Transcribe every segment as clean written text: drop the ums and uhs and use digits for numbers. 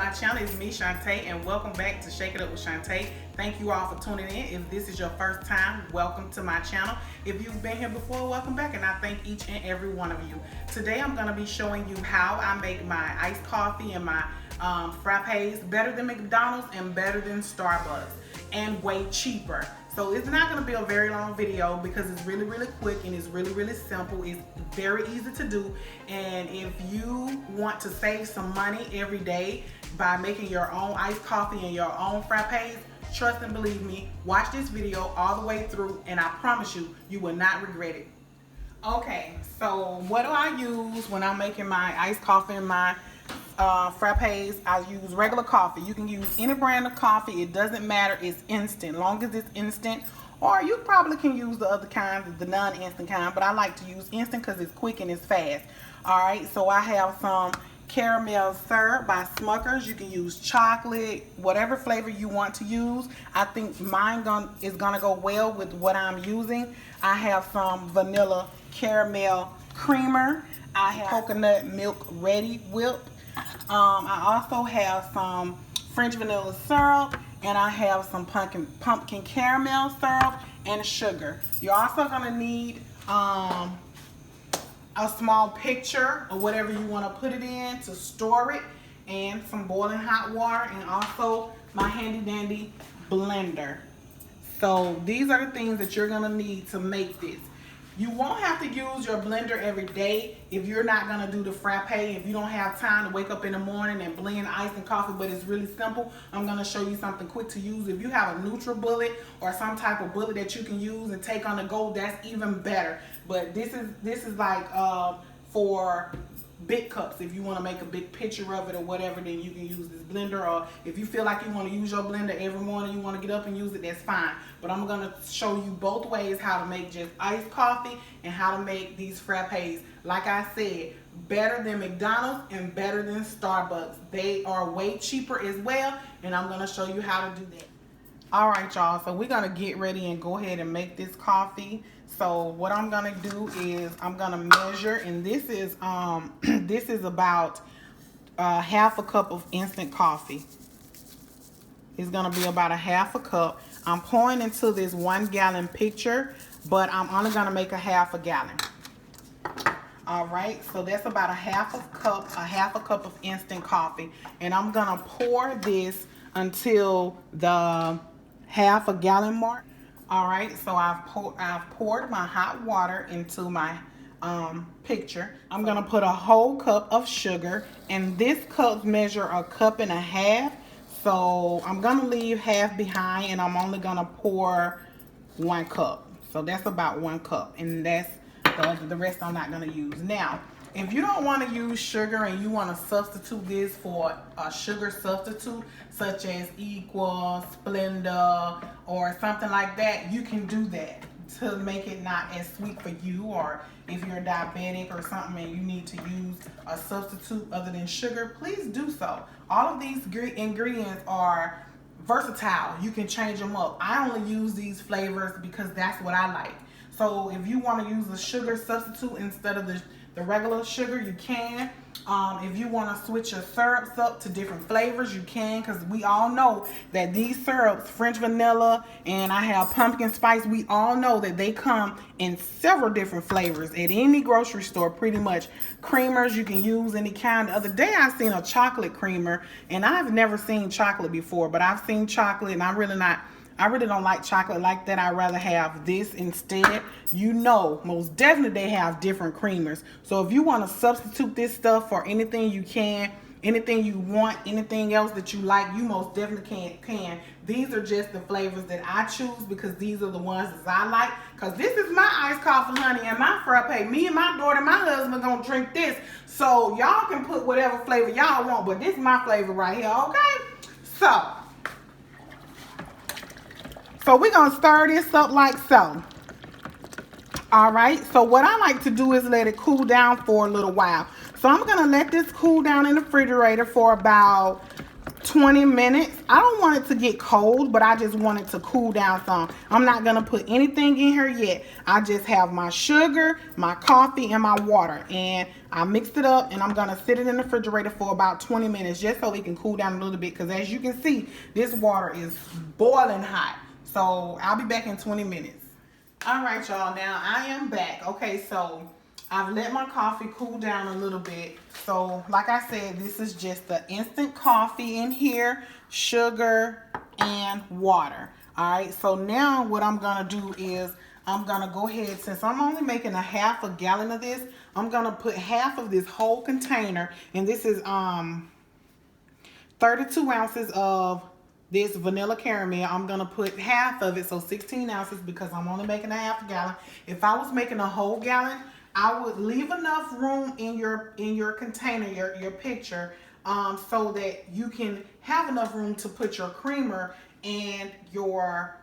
my channel. It's me, Shantae, and welcome back to Shake It Up with Shantae. Thank you all for tuning in. If this is your first time, welcome to my channel. If you've been here before, welcome back, and I thank each and every one of you. Today I'm going to be showing you how I make my iced coffee and my frappes better than McDonald's and better than Starbucks and way cheaper. So it's not going to be a very long video because it's really quick and it's really simple. It's very easy to do, and if you want to save some money every day by making your own iced coffee and your own frappes, trust and believe me, watch this video all the way through and I promise you, you will not regret it. Okay, so what do I use when I'm making my iced coffee and my frappes? I use regular coffee. You can use any brand of coffee. It doesn't matter. It's instant. Long as it's instant. Or you probably can use the other kind, the non-instant kind. But I like to use instant because it's quick and it's fast. Alright, so I have some caramel syrup by Smuckers. You can use chocolate, whatever flavor you want to use. I think mine is going to go well with what I'm using. I have some vanilla caramel creamer. I have coconut milk ready whip. I also have some French vanilla syrup, and I have some pumpkin caramel syrup and sugar. You're also going to need a small pitcher or whatever you want to put it in to store it, and some boiling hot water, and also my handy dandy blender. So these are the things that you're going to need to make this. You won't have to use your blender every day if you're not going to do the frappe. If you don't have time to wake up in the morning and blend ice and coffee, but it's really simple, I'm going to show you something quick to use. If you have a NutriBullet or some type of bullet that you can use and take on the go, that's even better. But this is like for big cups. If you want to make a big picture of it or whatever, then you can use this blender. Or if you feel like you want to use your blender every morning, you want to get up and use it, that's fine. But I'm going to show you both ways how to make just iced coffee and how to make these frappes. Like I said, better than McDonald's and better than Starbucks. They are way cheaper as well, and I'm going to show you how to do that. All right, y'all, so we're going to get ready and go ahead and make this coffee. So what I'm going to do is I'm going to measure, and this is this is about half a cup of instant coffee. It's going to be about a half a cup. I'm pouring into this 1 gallon pitcher, but I'm only going to make a half a gallon. All right, so that's about a half a cup of instant coffee, and I'm going to pour this until the half a gallon mark. All right, so I've poured my hot water into my pitcher. I'm gonna put a whole cup of sugar, and this cup measure 1.5 cups. So I'm gonna leave half behind, and I'm only gonna pour 1 cup. So that's about 1 cup, and that's the rest I'm not gonna use. Now, if you don't want to use sugar and you want to substitute this for a sugar substitute, such as Equal, Splenda, or something like that, you can do that to make it not as sweet for you. Or if you're diabetic or something and you need to use a substitute other than sugar, please do so. All of these ingredients are versatile. You can change them up. I only use these flavors because that's what I like. So if you want to use a sugar substitute instead of the regular sugar, you can. If you want to switch your syrups up to different flavors, you can, because we all know that these syrups, French vanilla, and I have pumpkin spice, we all know that they come in several different flavors at any grocery store, pretty much. Creamers, you can use any kind. The other day I seen a chocolate creamer, and I've never seen chocolate before, but I've seen chocolate, and I really don't like chocolate like that. I'd rather have this instead. You know, most definitely they have different creamers. So if you want to substitute this stuff for anything, you can. Anything you want, anything else that you like, you most definitely can. These are just the flavors that I choose because these are the ones that I like. Because this is my iced coffee, honey, and my frappe. Me and my daughter and my husband gonna drink this. So y'all can put whatever flavor y'all want, but this is my flavor right here, okay? So we're going to stir this up like so. All right. So what I like to do is let it cool down for a little while. So I'm going to let this cool down in the refrigerator for about 20 minutes. I don't want it to get cold, but I just want it to cool down some. I'm not gonna put anything in here yet. I just have my sugar, my coffee, and my water, and I mixed it up, and I'm gonna sit it in the refrigerator for about 20 minutes just so it can cool down a little bit, because as you can see, this water is boiling hot. So I'll be back in 20 minutes. All right, y'all, now I am back. Okay, so I've let my coffee cool down a little bit. So like I said, this is just the instant coffee in here, sugar and water. All right, so now what I'm gonna do is I'm gonna go ahead, since I'm only making a half a gallon of this, I'm gonna put half of this whole container, and this is 32 ounces of this vanilla caramel. I'm gonna put half of it, so 16 ounces, because I'm only making a half a gallon. If I was making a whole gallon, I would leave enough room in your container, your pitcher, so that you can have enough room to put your creamer and your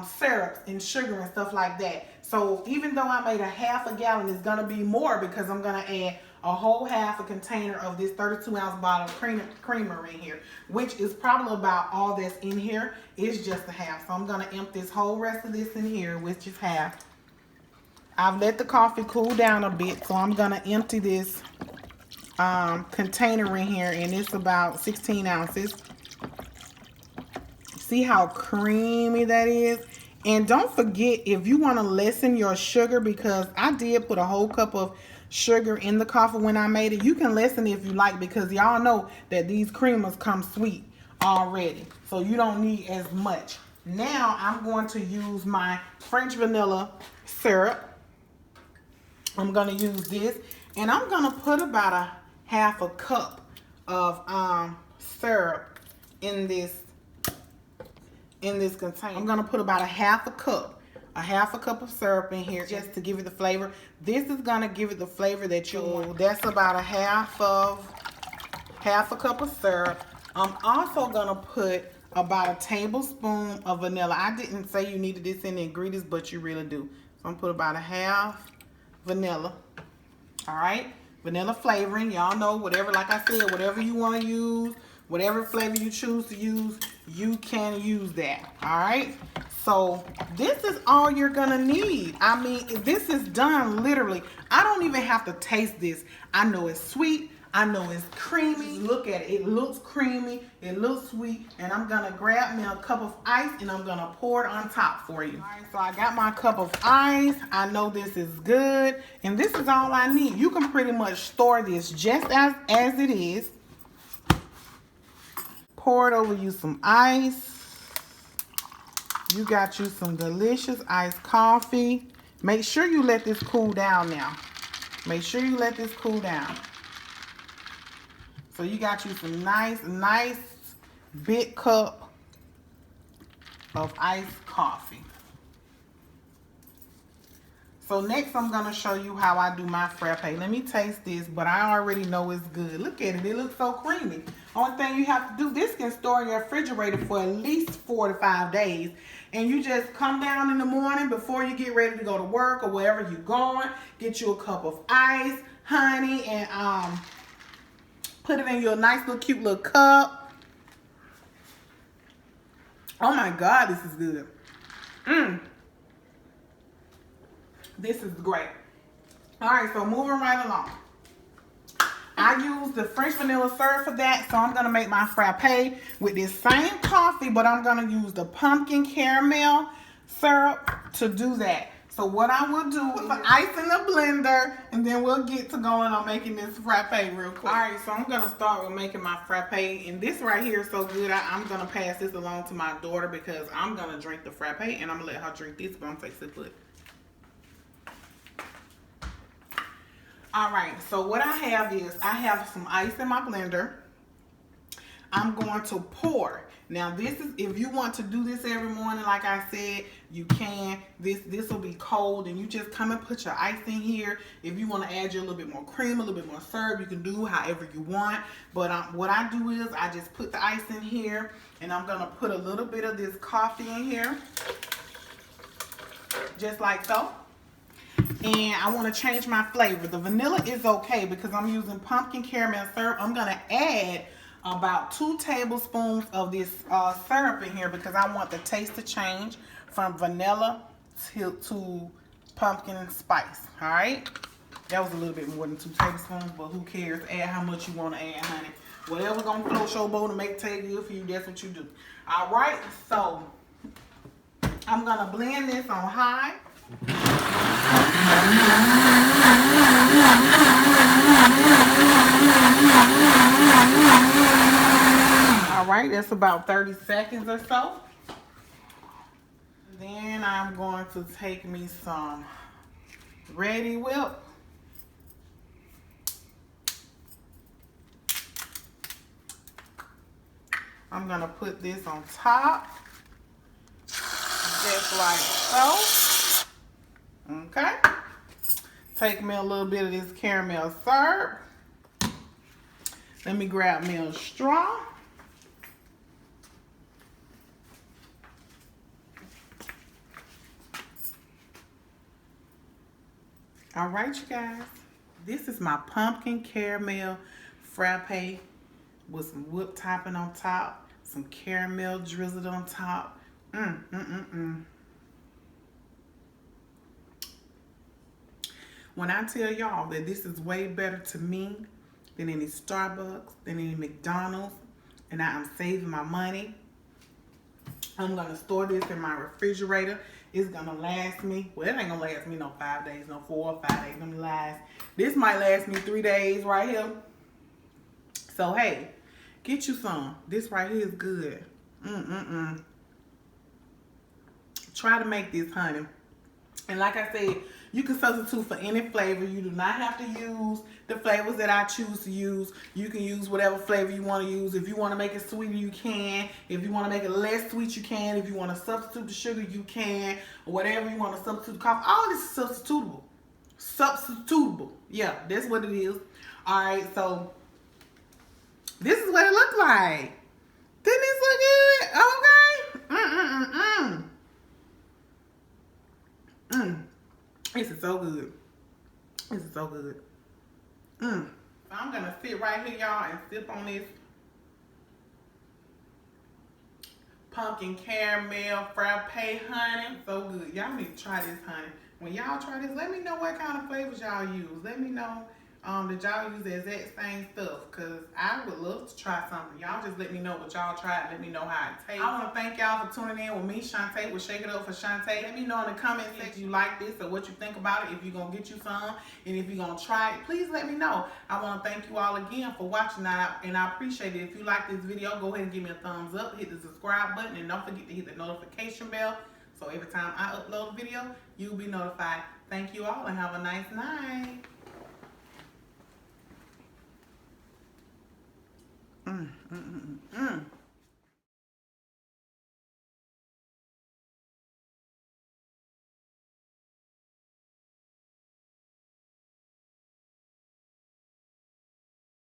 syrups and sugar and stuff like that. So even though I made a half a gallon, it's gonna be more, because I'm gonna add a whole half a container of this 32 ounce bottle of creamer in here, which is probably about all that's in here. It's just a half. So I'm gonna empty this whole rest of this in here, which is half. I've let the coffee cool down a bit, so I'm gonna empty this container in here, and it's about 16 ounces. See how creamy that is? And don't forget, if you want to lessen your sugar, because I did put a whole cup of sugar in the coffee when I made it, you can lessen it if you like, because y'all know that these creamers come sweet already, so you don't need as much. Now I'm going to use my French vanilla syrup. I'm going to use this, and I'm going to put about a half a cup of syrup in this container. I'm going to put about a half a cup of syrup in here, just to give it the flavor. This is going to give it the flavor that you want. That's about a half a cup of syrup. I'm also going to put about a tablespoon of vanilla. I didn't say you needed this in the ingredients, but you really do. So I'm going to put about a half vanilla. All right, vanilla flavoring. Y'all know, whatever, like I said, whatever you want to use, whatever flavor you choose to use, you can use that. All right, so this is all you're gonna need. I mean, this is done literally. I don't even have to taste this. I know it's sweet, I know it's creamy. Look at it, it looks creamy, it looks sweet. And I'm gonna grab me a cup of ice, and I'm gonna pour it on top for you. All right, so I got my cup of ice. I know this is good, and this is all I need. You can pretty much store this just as it is. Pour it over you some ice. You got you some delicious iced coffee. Make sure you let this cool down now. Make sure you let this cool down. So you got you some nice big cup of iced coffee. So next I'm gonna show you how I do my frappe. Let me taste this, but I already know it's good. Look at it, it looks so creamy. Only thing you have to do, this can store in your refrigerator for at least 4 to 5 days. And you just come down in the morning before you get ready to go to work or wherever you're going, get you a cup of ice, honey, and put it in your nice little cute little cup. Oh my God, this is good. This is great. All right, so moving right along. I use the French vanilla syrup for that, so I'm going to make my frappe with this same coffee, but I'm going to use the pumpkin caramel syrup to do that. So what I will do is put ice in the blender, and then we'll get to going on making this frappe real quick. All right, so I'm going to start with making my frappe, and this right here is so good. I'm going to pass this along to my daughter, because I'm going to drink the frappe, and I'm going to let her drink this, but I'm going to take a sip. All right, so what I have is, I have some ice in my blender. I'm going to pour. Now this is, if you want to do this every morning, like I said, you can. This will be cold, and you just come and put your ice in here. If you want to add your little bit more cream, a little bit more syrup, you can do however you want. But what I do is, I just put the ice in here, and I'm gonna put a little bit of this coffee in here, just like so. And I want to change my flavor. The vanilla is okay because I'm using pumpkin caramel syrup. I'm going to add about 2 tablespoons of this syrup in here because I want the taste to change from vanilla to pumpkin spice. All right, that was a little bit more than 2 tablespoons, but who cares? Add how much you want to add, honey. Whatever's gonna float your bowl to make it taste good for you, that's what you do. All right, so I'm gonna blend this on high. All right, that's about 30 seconds or so. Then I'm going to take me some Ready Whip. I'm gonna put this on top, just like so. Okay. Take me a little bit of this caramel syrup. Let me grab me a straw. All right, you guys. This is my pumpkin caramel frappe with some whipped topping on top, some caramel drizzled on top. When I tell y'all that this is way better to me than any Starbucks, than any McDonald's, and I am saving my money, I'm gonna store this in my refrigerator. It's gonna last me, well, it ain't gonna last me no 5 days, no 4 or 5 days. It's gonna last, this might last me 3 days right here. So hey, get you some. This right here is good. Try to make this, honey. And like I said, you can substitute for any flavor. You do not have to use the flavors that I choose to use. You can use whatever flavor you want to use. If you want to make it sweeter, you can. If you want to make it less sweet, you can. If you want to substitute the sugar, you can. Or whatever you want to substitute the coffee. All this is substitutable. Substitutable. Yeah, that's what it is. All right, so this is what it looked like. Didn't this look good? Okay. This is so good. This is so good. I'm gonna sit right here, y'all, and sip on this pumpkin caramel frappe, honey. So good. Y'all need to try this, honey. When y'all try this, let me know what kind of flavors y'all use. Let me know that y'all use the exact same stuff, because I would love to try something. Y'all just let me know what y'all tried. Let me know how it tastes. I want to thank y'all for tuning in with me, Shantae, with Shake It Up for Shantae. Let me know in the comment section if you like this or what you think about it, if you're going to get you some, and if you're going to try it, please let me know. I want to thank you all again for watching, and I appreciate it. If you like this video, go ahead and give me a thumbs up, hit the subscribe button, and don't forget to hit the notification bell, so every time I upload a video, you'll be notified. Thank you all, and have a nice night.